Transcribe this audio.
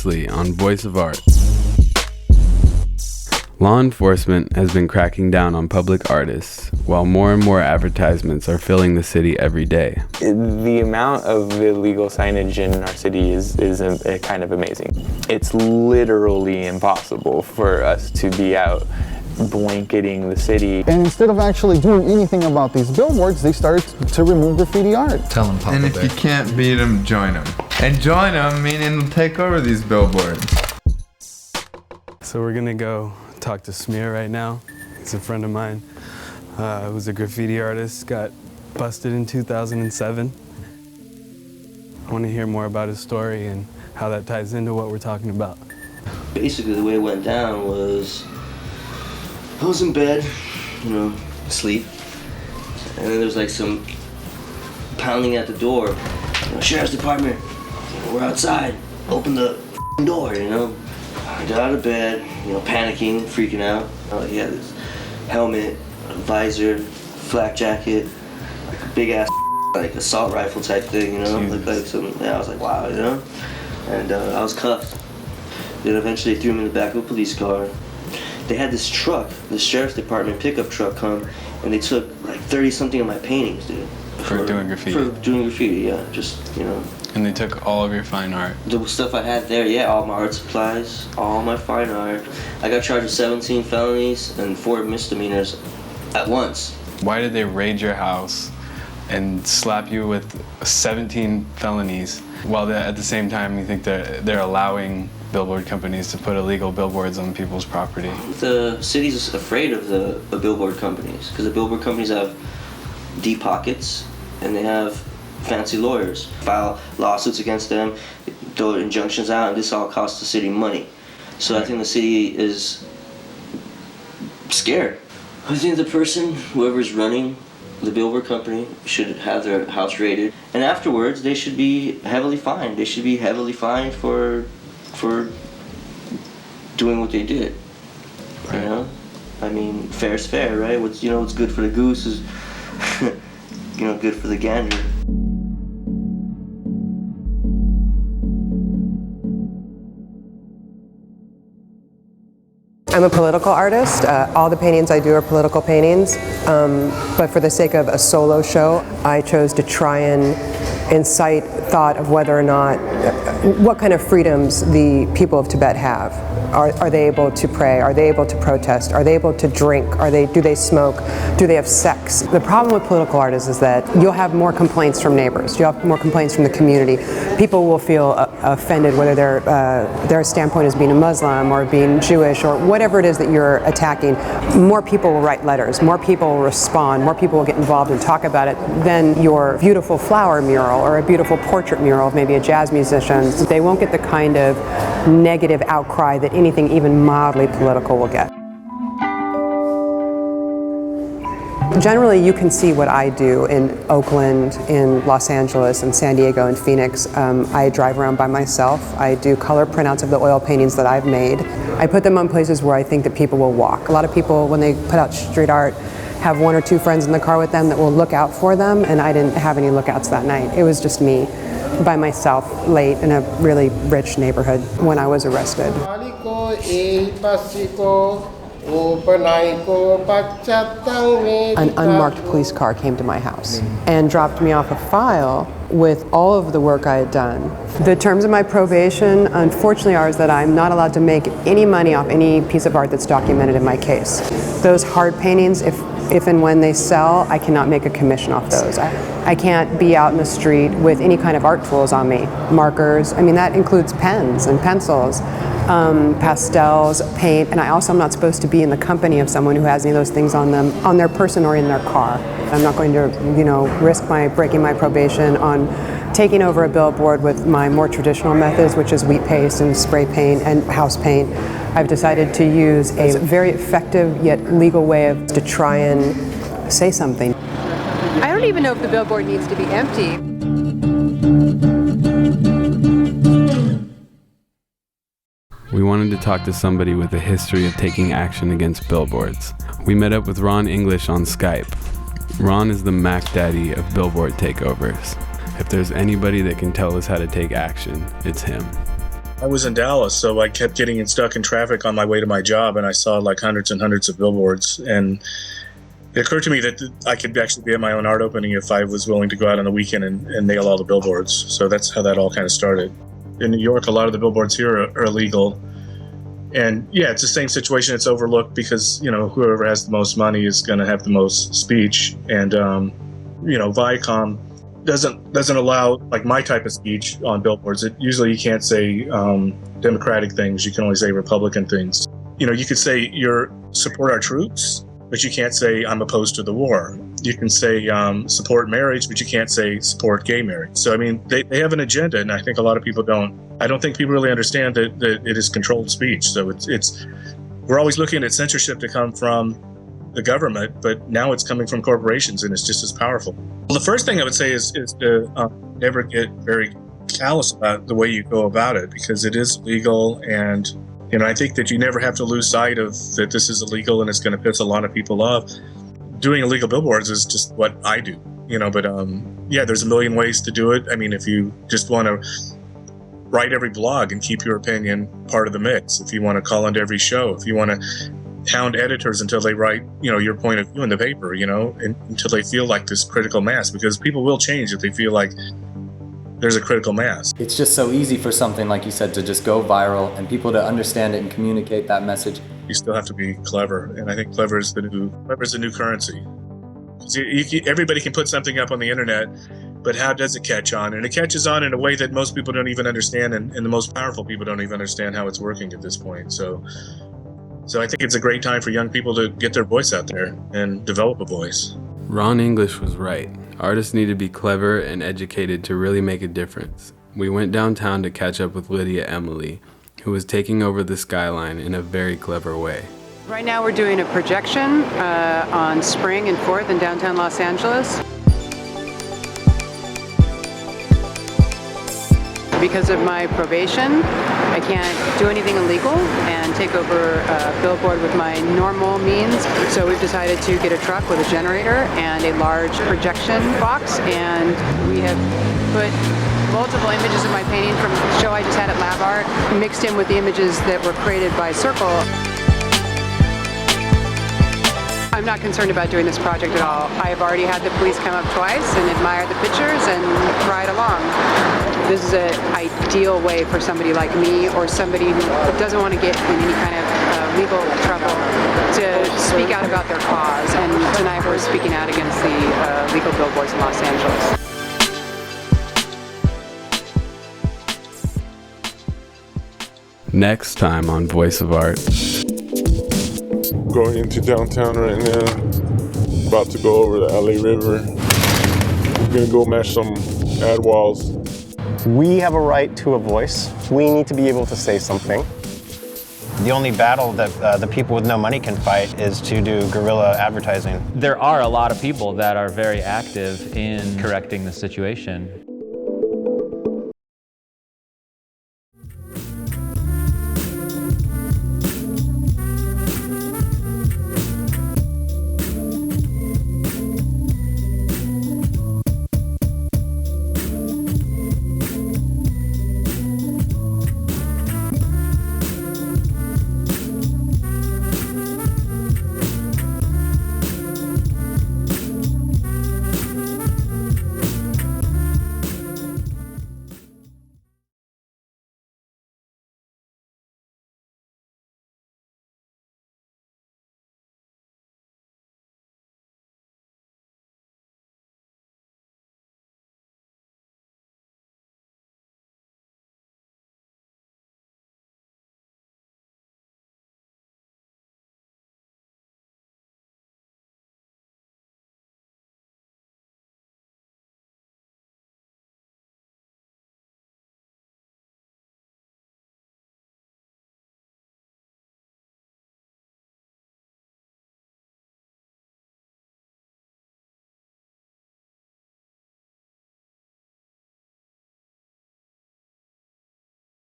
Lee on Voice of Art. Law enforcement has been cracking down on public artists, while more and more advertisements are filling the city every day. The amount of illegal signage in our city is kind of amazing. It's literally impossible for us to be out blanketing the city. And instead of actually doing anything about these billboards, they started to remove graffiti art. Tell them, Papa. And if you can't beat them, join them. And join them meaning take over these billboards. So we're gonna go talk to Smear right now. He's a friend of mine who's a graffiti artist, got busted in 2007. I want to hear more about his story and how that ties into what we're talking about. Basically, the way it went down was I was in bed, asleep, and then there was like some pounding at the door. Sheriff's department, we're outside. Open the door, I got out of bed, panicking, freaking out. He had this helmet, a visor, flak jacket, like a big ass like assault rifle type thing, looked like some. Yeah, I was like, wow, And I was cuffed. Then eventually they threw him in the back of a police car. They had this truck, the sheriff's department pickup truck, come, and they took like 30-something of my paintings, dude. For doing graffiti? For doing graffiti, yeah, And they took all of your fine art? The stuff I had there, yeah, all my art supplies, all my fine art. I got charged with 17 felonies and 4 misdemeanors at once. Why did they raid your house and slap you with 17 felonies while at the same time you think they're allowing billboard companies to put illegal billboards on people's property? The city's afraid of the billboard companies because the billboard companies have deep pockets and they have fancy lawyers. File lawsuits against them, throw injunctions out, and this all costs the city money. So I think the city is scared. I think the person, whoever's running the billboard company, should have their house raided, and afterwards they should be heavily fined. They should be heavily fined for doing what they did. Right. I mean, fair's fair, right? What's good for the goose is good for the gander. I'm a political artist. All the paintings I do are political paintings, but for the sake of a solo show, I chose to try and incite thought of whether or not, what kind of freedoms the people of Tibet have. Are they able to pray? Are they able to protest? Are they able to drink? Do they smoke? Do they have sex? The problem with political art is that you'll have more complaints from neighbors. You'll have more complaints from the community. People will feel offended whether their standpoint is being a Muslim or being Jewish or whatever it is that you're attacking. More people will write letters. More people will respond. More people will get involved and talk about it than your beautiful flower mural or a beautiful portrait mural of maybe a jazz musician. They won't get the kind of negative outcry that anything even mildly political will get. Generally, you can see what I do in Oakland, in Los Angeles, in San Diego, and Phoenix. I drive around by myself. I do color printouts of the oil paintings that I've made. I put them on places where I think that people will walk. A lot of people, when they put out street art, have 1 or 2 friends in the car with them that will look out for them, and I didn't have any lookouts that night. It was just me, by myself, late in a really rich neighborhood when I was arrested. An unmarked police car came to my house and dropped me off a file with all of the work I had done. The terms of my probation, unfortunately, are that I'm not allowed to make any money off any piece of art that's documented in my case. Those hard paintings, if and when they sell, I cannot make a commission off those. I can't be out in the street with any kind of art tools on me. Markers, that includes pens and pencils, pastels, paint, and I also am not supposed to be in the company of someone who has any of those things on them, on their person or in their car. I'm not going to, risk breaking my probation on taking over a billboard with my more traditional methods, which is wheat paste and spray paint and house paint. I've decided to use a very effective yet legal way to try and say something. I don't even know if the billboard needs to be empty. We wanted to talk to somebody with a history of taking action against billboards. We met up with Ron English on Skype. Ron is the Mac Daddy of billboard takeovers. If there's anybody that can tell us how to take action, it's him. I was in Dallas, so I kept getting stuck in traffic on my way to my job, and I saw like hundreds and hundreds of billboards. And it occurred to me that I could actually be at my own art opening if I was willing to go out on the weekend and nail all the billboards. So that's how that all kind of started. In New York, a lot of the billboards here are illegal. And yeah, it's the same situation. It's overlooked because, you know, whoever has the most money is going to have the most speech. And, you know, Viacom doesn't allow like my type of speech on billboards. Usually you can't say Democratic things. You can only say Republican things. You know, you could say you're support our troops, but you can't say I'm opposed to the war. You can say support marriage, but you can't say support gay marriage. So, I mean, they have an agenda, and I think a lot of people don't. I don't think people really understand that it is controlled speech. So we're always looking at censorship to come from the government, but now it's coming from corporations, and it's just as powerful. Well, the first thing I would say is to never get very callous about the way you go about it, because it is legal. And, you know, I think that you never have to lose sight of that this is illegal and it's going to piss a lot of people off. Doing illegal billboards is just what I do, you know, but yeah, there's a million ways to do it. I mean, if you just want to write every blog and keep your opinion part of the mix, if you want to call into every show, if you want to hound editors until they write, you know, your point of view in the paper, you know, until they feel like this critical mass, because people will change if they feel like there's a critical mass. It's just so easy for something, like you said, to just go viral and people to understand it and communicate that message. You still have to be clever, and I think clever is the new currency. Everybody can put something up on the internet, but how does it catch on? And it catches on in a way that most people don't even understand, and the most powerful people don't even understand how it's working at this point. So I think it's a great time for young people to get their voice out there and develop a voice. Ron English was right. Artists need to be clever and educated to really make a difference. We went downtown to catch up with Lydia Emily, who was taking over the skyline in a very clever way. Right now we're doing a projection on Spring and 4th in downtown Los Angeles. Because of my probation, I can't do anything illegal and take over a billboard with my normal means. So we've decided to get a truck with a generator and a large projection box, and we have put multiple images of my painting from the show I just had at Lab Art, mixed in with the images that were created by Cyrcle. I'm not concerned about doing this project at all. I have already had the police come up twice and admire the pictures and ride along. This is an ideal way for somebody like me or somebody who doesn't want to get in any kind of legal trouble to speak out about their cause. And tonight we're speaking out against the legal billboards in Los Angeles. Next time on Voice of Art. Going into downtown right now, about to go over the LA River. We're gonna go match some ad walls. We have a right to a voice. We need to be able to say something. The only battle that the people with no money can fight is to do guerrilla advertising. There are a lot of people that are very active in correcting the situation.